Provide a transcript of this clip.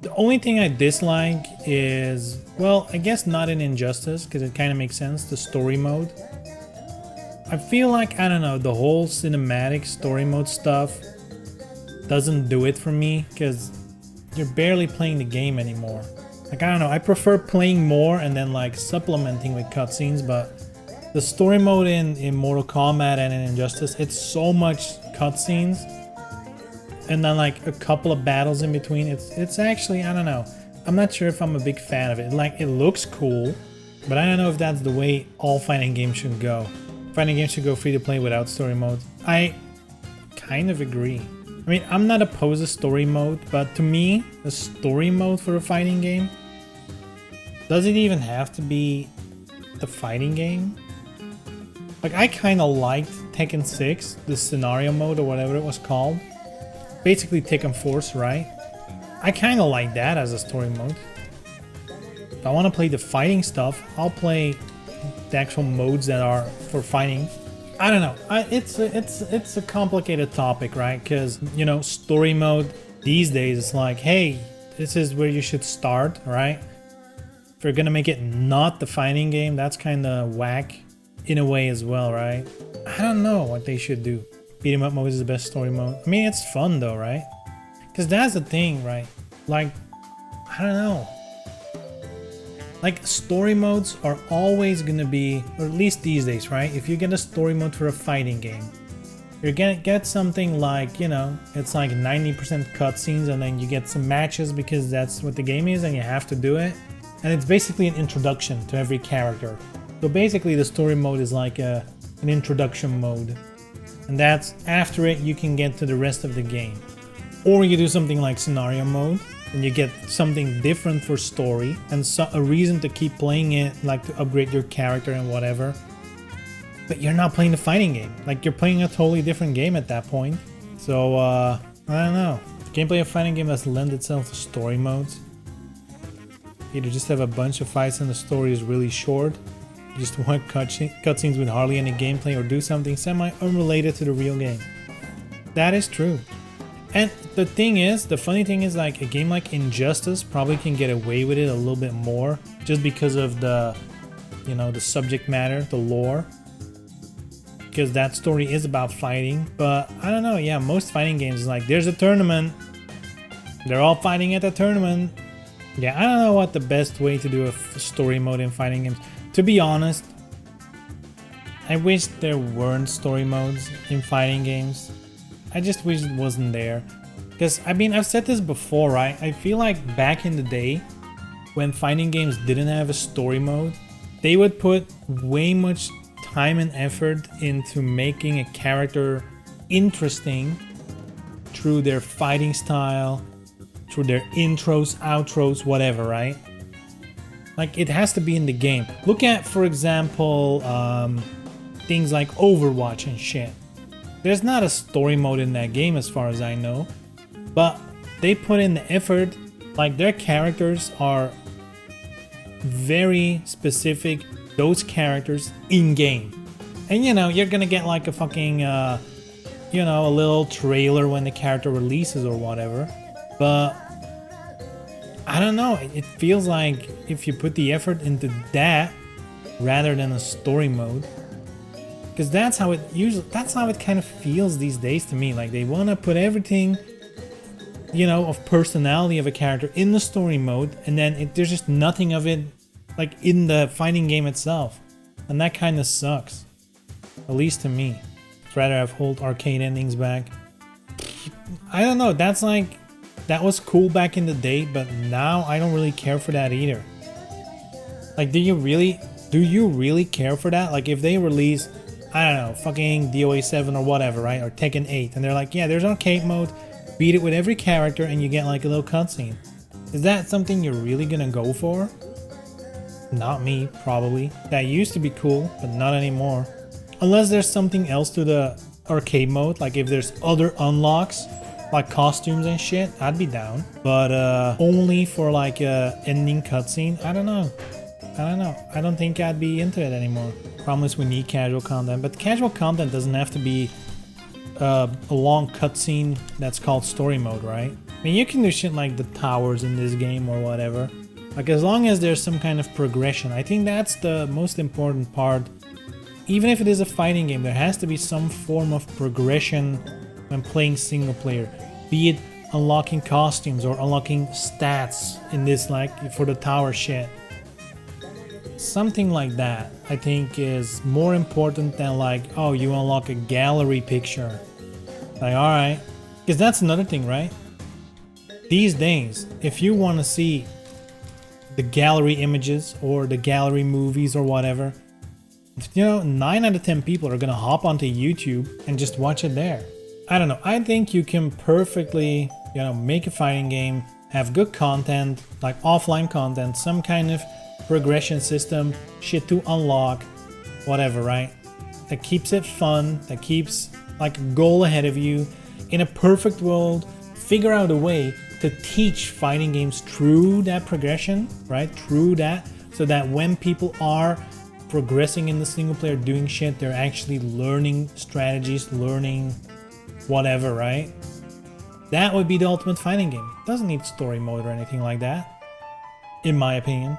The only thing I dislike is, well, I guess not in Injustice, because it kind of makes sense, the story mode. I feel like, I don't know, the whole cinematic story mode stuff doesn't do it for me, because you're barely playing the game anymore. Like, I don't know, I prefer playing more and then like supplementing with cutscenes, but the story mode in Mortal Kombat and in Injustice, it's so much cutscenes and then like a couple of battles in between. It's actually, I don't know, I'm not sure if I'm a big fan of it. Like, it looks cool, but I don't know if that's the way all fighting games should go. Fighting games should go free to play without story mode. I kind of agree. I mean, I'm not opposed to story mode, but to me, the story mode for a fighting game, does it even have to be the fighting game? Like, I kind of liked Tekken 6, the scenario mode or whatever it was called. Basically Tekken Force, right? I kind of like that as a story mode. If I want to play the fighting stuff, I'll play the actual modes that are for fighting. I don't know. It's a complicated topic, right? Because, you know, story mode these days, it's like, hey, this is where you should start, right? If you're gonna make it not the fighting game, that's kind of whack in a way as well, right? I don't know what they should do. Beat 'em up mode is the best story mode. I mean, it's fun though, right? Because that's the thing, right? Like, I don't know. Like, story modes are always gonna be, or at least these days, right? If you get a story mode for a fighting game, you're gonna get something like, you know, it's like 90% cutscenes and then you get some matches because that's what the game is and you have to do it. And it's basically an introduction to every character. So basically the story mode is like an introduction mode. And that's, after it, you can get to the rest of the game. Or you do something like scenario mode, and you get something different for story, and so a reason to keep playing it, like to upgrade your character and whatever. But you're not playing the fighting game. Like, you're playing a totally different game at that point. So, I don't know. You can't play a fighting game that's lend itself to story modes. Either just have a bunch of fights and the story is really short, you just want cutscenes with hardly any gameplay, or do something semi-unrelated to the real game. That is true. And the thing is, the funny thing is, like, a game like Injustice probably can get away with it a little bit more just because of the, you know, the subject matter, the lore. Because that story is about fighting. But I don't know, yeah, most fighting games is like, there's a tournament, they're all fighting at the tournament. Yeah, I don't know what the best way to do a story mode in fighting games. To be honest, I wish there weren't story modes in fighting games. I just wish it wasn't there. Because, I mean, I've said this before, right? I feel like back in the day, when fighting games didn't have a story mode, they would put way much time and effort into making a character interesting through their fighting style, through their intros, outros, whatever, right? Like, it has to be in the game. Look at, for example, things like Overwatch and shit. There's not a story mode in that game as far as I know, but they put in the effort. Like, their characters are very specific, those characters in game. And, you know, you're gonna get like a fucking, you know, a little trailer when the character releases or whatever. But I don't know, it feels like if you put the effort into that rather than a story mode, because that's how it kind of feels these days to me. Like, they want to put everything, you know, of personality of a character in the story mode, and then there's just nothing of it like in the fighting game itself, and that kind of sucks, at least to me. I'd rather have whole arcade endings back. I don't know, that's like, that was cool back in the day, but now I don't really care for that either. Like, do you really care for that? Like, if they release, I don't know, fucking DOAX 7 or whatever, right? Or Tekken 8, and they're like, yeah, there's arcade mode, beat it with every character, and you get like a little cutscene. Is that something you're really gonna go for? Not me, probably. That used to be cool, but not anymore. Unless there's something else to the arcade mode, like if there's other unlocks, like costumes and shit, I'd be down. But only for like a ending cutscene, I don't know. I don't think I'd be into it anymore. Problem is we need casual content, but casual content doesn't have to be a long cutscene that's called story mode, right? I mean, you can do shit like the towers in this game or whatever. Like, as long as there's some kind of progression, I think that's the most important part. Even if it is a fighting game, there has to be some form of progression when playing single player. Be it unlocking costumes or unlocking stats in this, like for the tower shit. Something like that, I think, is more important than like, oh, you unlock a gallery picture. Like, alright. Because that's another thing, right? These days, if you want to see the gallery images or the gallery movies or whatever, you know, 9 out of 10 people are gonna hop onto YouTube and just watch it there. I don't know, I think you can perfectly, you know, make a fighting game, have good content, like offline content, some kind of progression system, shit to unlock, whatever, right? That keeps it fun, that keeps like a goal ahead of you. In a perfect world, figure out a way to teach fighting games through that progression, right? Through that, so that when people are progressing in the single player doing shit, they're actually learning strategies, learning whatever, right? That would be the ultimate fighting game. Doesn't need story mode or anything like that, in my opinion.